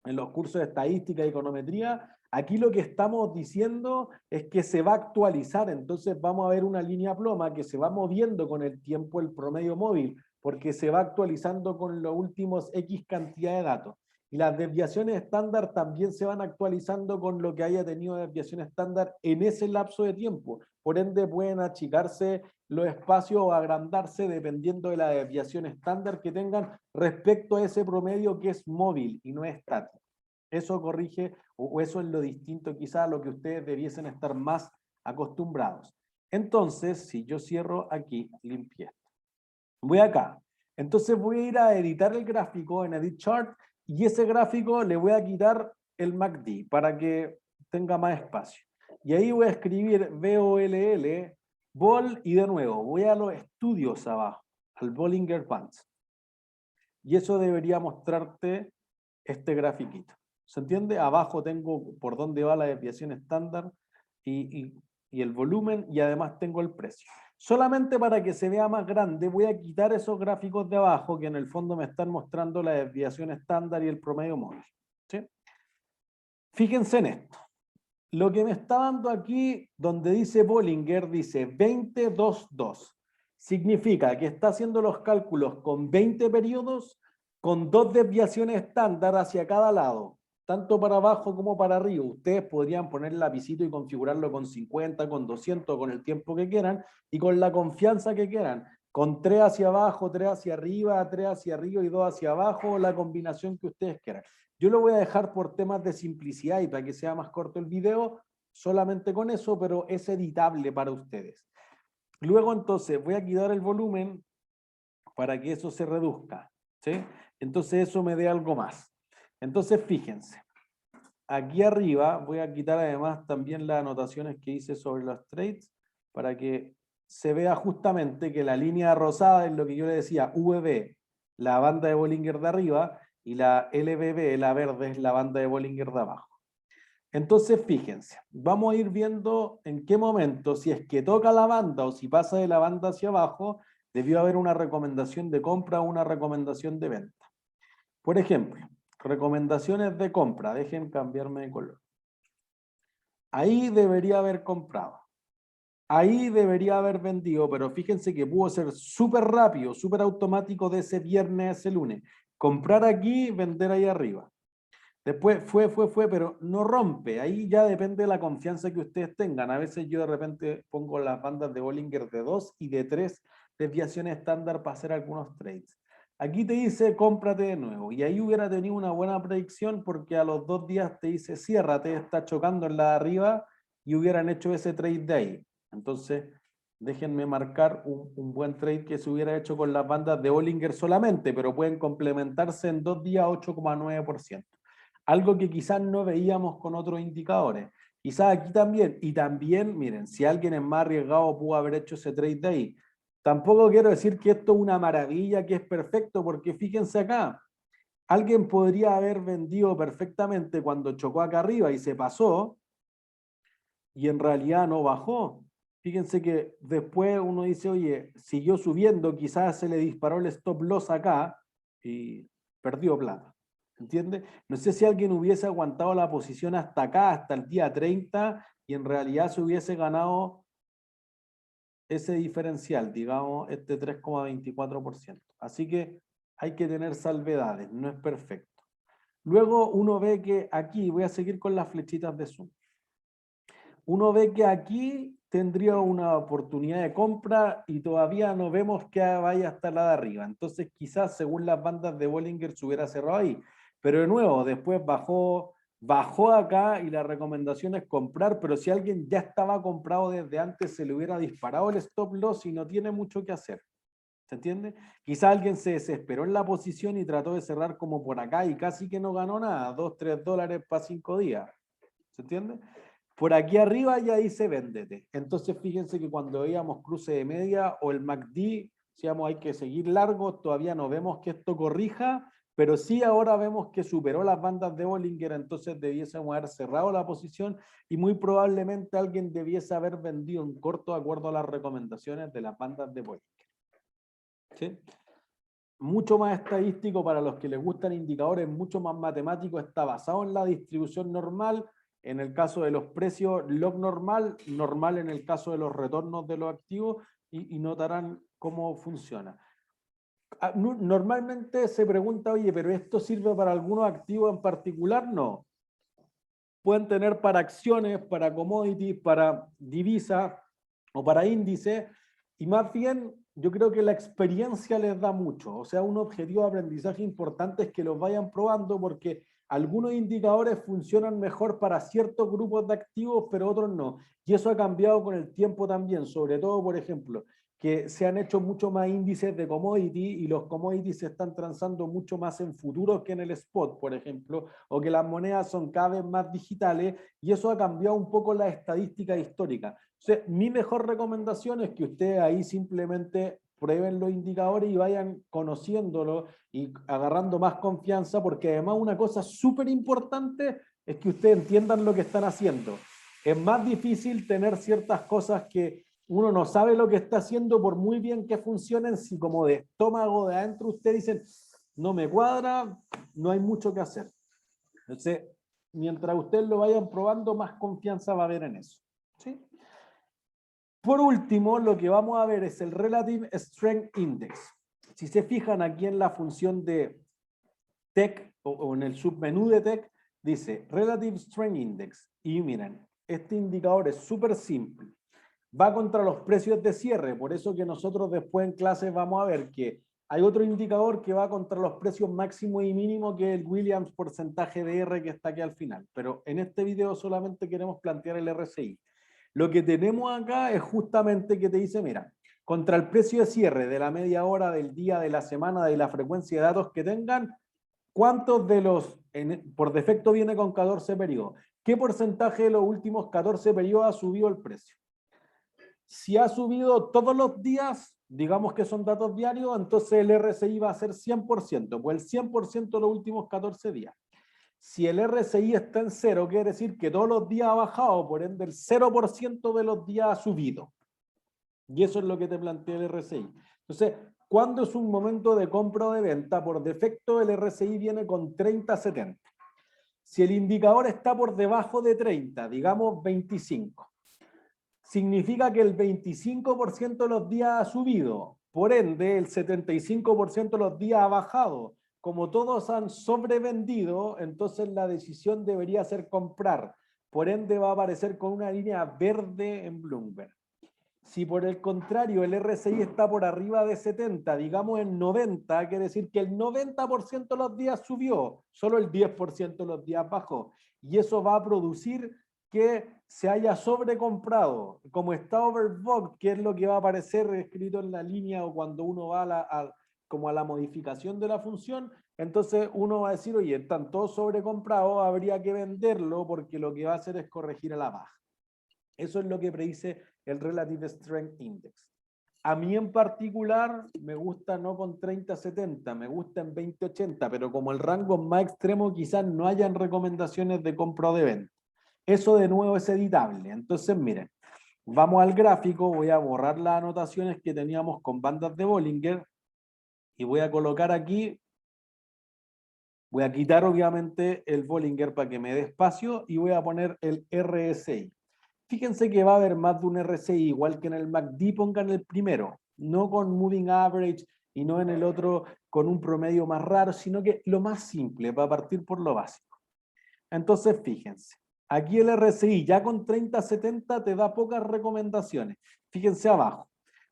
en los cursos de estadística y econometría, aquí lo que estamos diciendo es que se va a actualizar, entonces vamos a ver una línea ploma que se va moviendo con el tiempo el promedio móvil, porque se va actualizando con los últimos X cantidad de datos. Y las desviaciones estándar también se van actualizando con lo que haya tenido desviación estándar en ese lapso de tiempo. Por ende pueden achicarse los espacios o agrandarse dependiendo de la desviación estándar que tengan respecto a ese promedio que es móvil y no es estático. Eso corrige, o eso es lo distinto quizá a lo que ustedes debiesen estar más acostumbrados. Entonces, si yo cierro aquí, limpié. Voy acá. Entonces voy a ir a editar el gráfico en Edit Chart y ese gráfico le voy a quitar el MACD para que tenga más espacio. Y ahí voy a escribir BOLL, Bol, y de nuevo voy a los estudios abajo, al Bollinger Bands. Y eso debería mostrarte este grafiquito. ¿Se entiende? Abajo tengo por dónde va la desviación estándar y el volumen, y además tengo el precio. Solamente para que se vea más grande voy a quitar esos gráficos de abajo que en el fondo me están mostrando la desviación estándar y el promedio móvil. ¿Sí? Fíjense en esto. Lo que me está dando aquí, donde dice Bollinger, dice 20-2-2. Significa que está haciendo los cálculos con 20 periodos, con dos desviaciones estándar hacia cada lado, tanto para abajo como para arriba. Ustedes podrían poner el lapicito y configurarlo con 50, con 200, con el tiempo que quieran y con la confianza que quieran. Con 3 hacia abajo, 3 hacia arriba, 3 hacia arriba y 2 hacia abajo, la combinación que ustedes quieran. Yo lo voy a dejar por temas de simplicidad y para que sea más corto el video, solamente con eso, pero es editable para ustedes. Luego entonces voy a quitar el volumen para que eso se reduzca, ¿sí? Entonces eso me dé algo más. Entonces fíjense, aquí arriba voy a quitar además también las anotaciones que hice sobre los trades para que se vea justamente que la línea rosada es lo que yo le decía, VB, la banda de Bollinger de arriba, y la LBB, la verde, es la banda de Bollinger de abajo. Entonces, fíjense, vamos a ir viendo en qué momento, si es que toca la banda o si pasa de la banda hacia abajo, debió haber una recomendación de compra o una recomendación de venta. Por ejemplo, recomendaciones de compra, dejen cambiarme de color. Ahí debería haber comprado. Ahí debería haber vendido, pero fíjense que pudo ser súper rápido, súper automático de ese viernes a ese lunes. Comprar aquí, vender ahí arriba. Después fue, pero no rompe. Ahí ya depende de la confianza que ustedes tengan. A veces yo de repente pongo las bandas de Bollinger de 2 y de 3 desviaciones estándar para hacer algunos trades. Aquí te dice cómprate de nuevo. Y ahí hubiera tenido una buena predicción porque a los 2 días te dice ciérrate, está chocando en la de arriba y hubieran hecho ese trade de ahí. Entonces, déjenme marcar un buen trade que se hubiera hecho con las bandas de Bollinger solamente, pero pueden complementarse en 2 días 8,9%. algo que quizás no veíamos con otros indicadores. Quizás aquí también, y también, miren, si alguien es más arriesgado pudo haber hecho ese trade de ahí. Tampoco quiero decir que esto es una maravilla, que es perfecto, porque fíjense acá, alguien podría haber vendido perfectamente cuando chocó acá arriba y se pasó, y en realidad no bajó. Fíjense que después uno dice, oye, siguió subiendo, quizás se le disparó el stop loss acá y perdió plata. ¿Entiende? No sé si alguien hubiese aguantado la posición hasta acá, hasta el día 30, y en realidad se hubiese ganado ese diferencial, digamos, este 3,24%. Así que hay que tener salvedades, no es perfecto. Luego uno ve que aquí, voy a seguir con las flechitas de zoom. Uno ve que aquí tendría una oportunidad de compra y todavía no vemos que vaya hasta la de arriba. Entonces quizás según las bandas de Bollinger se hubiera cerrado ahí. Pero de nuevo, después bajó acá y la recomendación es comprar, pero si alguien ya estaba comprado desde antes se le hubiera disparado el stop loss y no tiene mucho que hacer. ¿Se entiende? Quizá alguien se desesperó en la posición y trató de cerrar como por acá y casi que no ganó nada, $2-3 para 5 días. ¿Se entiende? Por aquí arriba ya dice véndete. Entonces fíjense que cuando veíamos cruce de media o el MACD, decíamos hay que seguir largo, todavía no vemos que esto corrija, pero sí ahora vemos que superó las bandas de Bollinger, entonces debiésemos haber cerrado la posición y muy probablemente alguien debiese haber vendido en corto de acuerdo a las recomendaciones de las bandas de Bollinger. ¿Sí? Mucho más estadístico para los que les gustan indicadores, mucho más matemático, está basado en la distribución normal. En el caso de los precios, log normal, normal en el caso de los retornos de los activos, y notarán cómo funciona. Normalmente se pregunta, oye, ¿pero esto sirve para algunos activos en particular? No. Pueden tener para acciones, para commodities, para divisas o para índices, y más bien yo creo que la experiencia les da mucho. O sea, un objetivo de aprendizaje importante es que los vayan probando porque algunos indicadores funcionan mejor para ciertos grupos de activos, pero otros no. Y eso ha cambiado con el tiempo también, sobre todo, por ejemplo, que se han hecho mucho más índices de commodity y los commodities se están transando mucho más en futuros que en el spot, por ejemplo, o que las monedas son cada vez más digitales y eso ha cambiado un poco la estadística histórica. O sea, mi mejor recomendación es que ustedes ahí simplemente prueben los indicadores y vayan conociéndolo y agarrando más confianza, porque además una cosa súper importante es que ustedes entiendan lo que están haciendo. Es más difícil tener ciertas cosas que uno no sabe lo que está haciendo por muy bien que funcionen, si como de estómago de adentro usted dicen, no me cuadra, no hay mucho que hacer. Entonces, mientras ustedes lo vayan probando, más confianza va a haber en eso. ¿Sí? Por último, lo que vamos a ver es el Relative Strength Index. Si se fijan aquí en la función de TEC o en el submenú de TEC, dice Relative Strength Index. Y miren, este indicador es súper simple. Va contra los precios de cierre, por eso que nosotros después en clase vamos a ver que hay otro indicador que va contra los precios máximos y mínimos, que es el Williams porcentaje de R que está aquí al final. Pero en este video solamente queremos plantear el RSI. Lo que tenemos acá es justamente que te dice, mira, contra el precio de cierre de la media hora, del día, de la semana, de la frecuencia de datos que tengan, ¿cuántos de los, por defecto viene con 14 periodos? ¿Qué porcentaje de los últimos 14 periodos ha subido el precio? Si ha subido todos los días, digamos que son datos diarios, entonces el RSI va a ser 100%, pues el 100% de los últimos 14 días. Si el RSI está en cero, quiere decir que todos los días ha bajado, por ende el 0% de los días ha subido. Y eso es lo que te plantea el RSI. Entonces, ¿cuándo es un momento de compra o de venta? Por defecto el RSI viene con 30-70. Si el indicador está por debajo de 30, digamos 25, significa que el 25% de los días ha subido, por ende el 75% de los días ha bajado. Como todos han sobrevendido, entonces la decisión debería ser comprar. Por ende va a aparecer con una línea verde en Bloomberg. Si por el contrario el RSI está por arriba de 70, digamos en 90, quiere decir que el 90% de los días subió, solo el 10% de los días bajó. Y eso va a producir que se haya sobrecomprado, como está overbought, que es lo que va a aparecer escrito en la línea o cuando uno va como a la modificación de la función, entonces uno va a decir, oye, están todos sobrecomprados, habría que venderlo porque lo que va a hacer es corregir a la baja. Eso es lo que predice el Relative Strength Index. A mí en particular me gusta no con 30-70, me gusta en 20-80, pero como el rango es más extremo, quizás no hayan recomendaciones de compra o de venta. Eso de nuevo es editable. Entonces, miren, vamos al gráfico, voy a borrar las anotaciones que teníamos con bandas de Bollinger y voy a colocar aquí, voy a quitar obviamente el Bollinger para que me dé espacio y voy a poner el RSI. Fíjense que va a haber más de un RSI, igual que en el MACD, pongan el primero, no con Moving Average y no en el otro con un promedio más raro, sino que lo más simple, para partir por lo básico. Entonces, fíjense, aquí el RSI ya con 30-70 te da pocas recomendaciones. Fíjense abajo.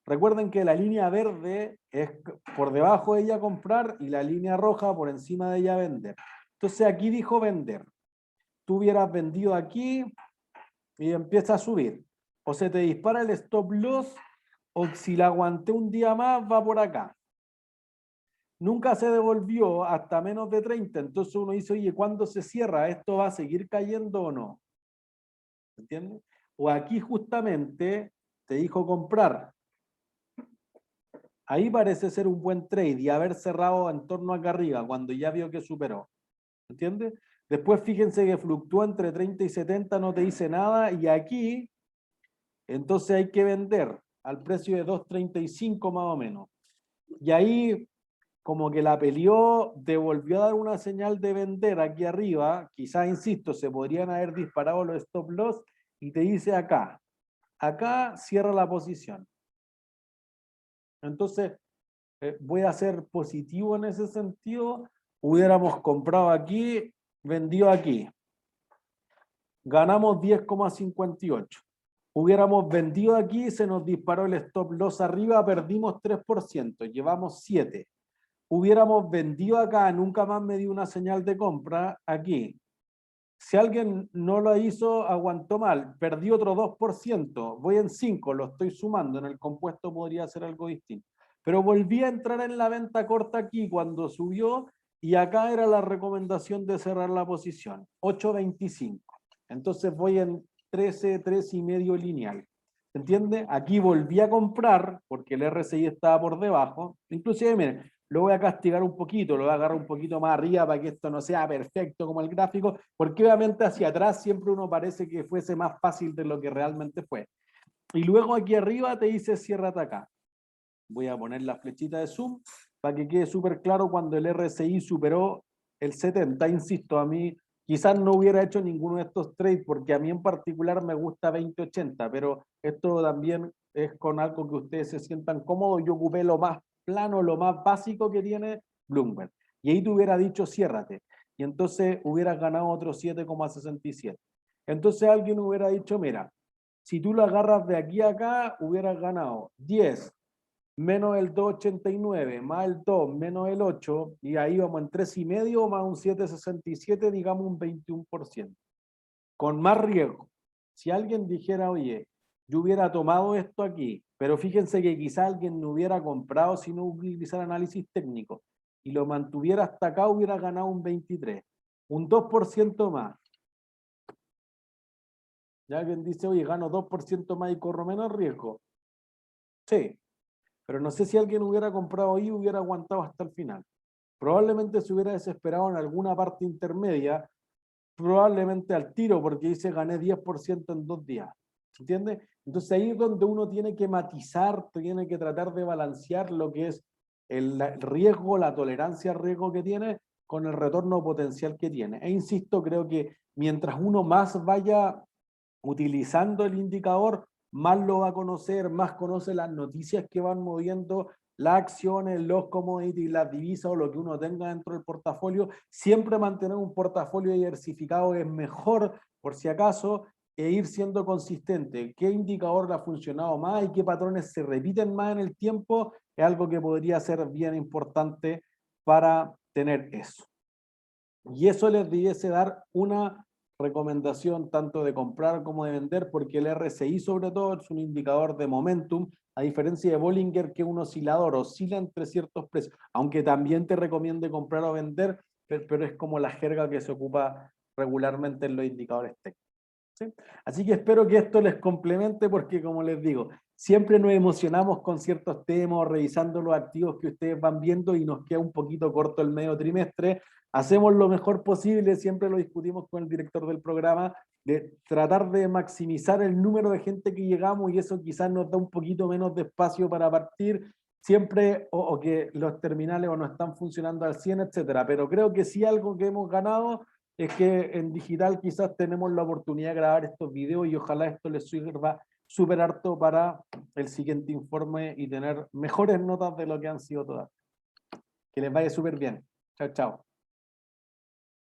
Recuerden que la línea verde es por debajo de ella comprar y la línea roja por encima de ella vender. Entonces aquí dijo vender. Tú hubieras vendido aquí y empieza a subir. O se te dispara el stop loss, o si la aguanté un día más, va por acá. Nunca se devolvió hasta menos de 30. Entonces uno dice, oye, ¿cuándo se cierra? ¿Esto va a seguir cayendo o no? ¿Entiendes? O aquí justamente te dijo comprar. Ahí parece ser un buen trade y haber cerrado en torno acá arriba, cuando ya vio que superó. ¿Entiendes? Después fíjense que fluctúa entre 30 y 70, no te dice nada, y aquí entonces hay que vender al precio de 2.35 más o menos. Y ahí como que la peleó, devolvió a dar una señal de vender aquí arriba, quizás, insisto, se podrían haber disparado los stop loss, y te dice acá cierra la posición. Entonces, voy a ser positivo en ese sentido, hubiéramos comprado aquí, vendido aquí. Ganamos 10,58. Hubiéramos vendido aquí, se nos disparó el stop loss arriba, perdimos 3%, llevamos 7. Hubiéramos vendido acá, nunca más me dio una señal de compra aquí. Si alguien no lo hizo, aguantó mal, perdí otro 2%, voy en 5, lo estoy sumando, en el compuesto podría ser algo distinto. Pero volví a entrar en la venta corta aquí cuando subió y acá era la recomendación de cerrar la posición, 8.25. Entonces voy en 13, 13,5 lineal. ¿Se entiende? Aquí volví a comprar porque el RSI estaba por debajo. Inclusive, miren, lo voy a castigar un poquito, lo voy a agarrar un poquito más arriba para que esto no sea perfecto como el gráfico, porque obviamente hacia atrás siempre uno parece que fuese más fácil de lo que realmente fue. Y luego aquí arriba te dice ciérrate acá. Voy a poner la flechita de zoom para que quede súper claro cuando el RSI superó el 70. Insisto, a mí quizás no hubiera hecho ninguno de estos trades porque a mí en particular me gusta 20-80, pero esto también es con algo que ustedes se sientan cómodos. Yo ocupé lo más plano, lo más básico que tiene Bloomberg. Y ahí te hubiera dicho ciérrate. Y entonces hubieras ganado otro 7,67. Entonces alguien hubiera dicho, mira, si tú lo agarras de aquí a acá, hubieras ganado 10 menos el 2,89, más el 2, menos el 8, y ahí vamos en 3,5 más un 7,67, digamos un 21%. Con más riesgo. Si alguien dijera, oye, yo hubiera tomado esto aquí, pero fíjense que quizá alguien no hubiera comprado si no utilizara análisis técnico, y lo mantuviera hasta acá, hubiera ganado un 23, un 2% más. Ya alguien dice, oye, gano 2% más y corro menos riesgo. Sí, pero no sé si alguien hubiera comprado ahí y hubiera aguantado hasta el final. Probablemente se hubiera desesperado en alguna parte intermedia, probablemente al tiro, porque dice gané 10% en 2 días. ¿Entiendes? Entonces ahí es donde uno tiene que matizar, tiene que tratar de balancear lo que es el riesgo, la tolerancia al riesgo que tiene con el retorno potencial que tiene. E insisto, creo que mientras uno más vaya utilizando el indicador, más lo va a conocer, más conoce las noticias que van moviendo las acciones, los commodities, las divisas o lo que uno tenga dentro del portafolio. Siempre mantener un portafolio diversificado es mejor, por si acaso, e ir siendo consistente. ¿Qué indicador ha funcionado más y qué patrones se repiten más en el tiempo? Es algo que podría ser bien importante para tener eso. Y eso les debiese dar una recomendación tanto de comprar como de vender, porque el RSI sobre todo es un indicador de momentum, a diferencia de Bollinger, que es un oscilador, oscila entre ciertos precios, aunque también te recomiende comprar o vender, pero es como la jerga que se ocupa regularmente en los indicadores técnicos. ¿Sí? Así que espero que esto les complemente porque, como les digo, siempre nos emocionamos con ciertos temas, revisando los activos que ustedes van viendo y nos queda un poquito corto el medio trimestre. Hacemos lo mejor posible, siempre lo discutimos con el director del programa, de tratar de maximizar el número de gente que llegamos y eso quizás nos da un poquito menos de espacio para partir, siempre o que los terminales o no están funcionando al 100, etcétera. Pero creo que sí algo que hemos ganado es que en digital quizás tenemos la oportunidad de grabar estos videos y ojalá esto les sirva súper harto para el siguiente informe y tener mejores notas de lo que han sido todas. Que les vaya súper bien. Chao, chao.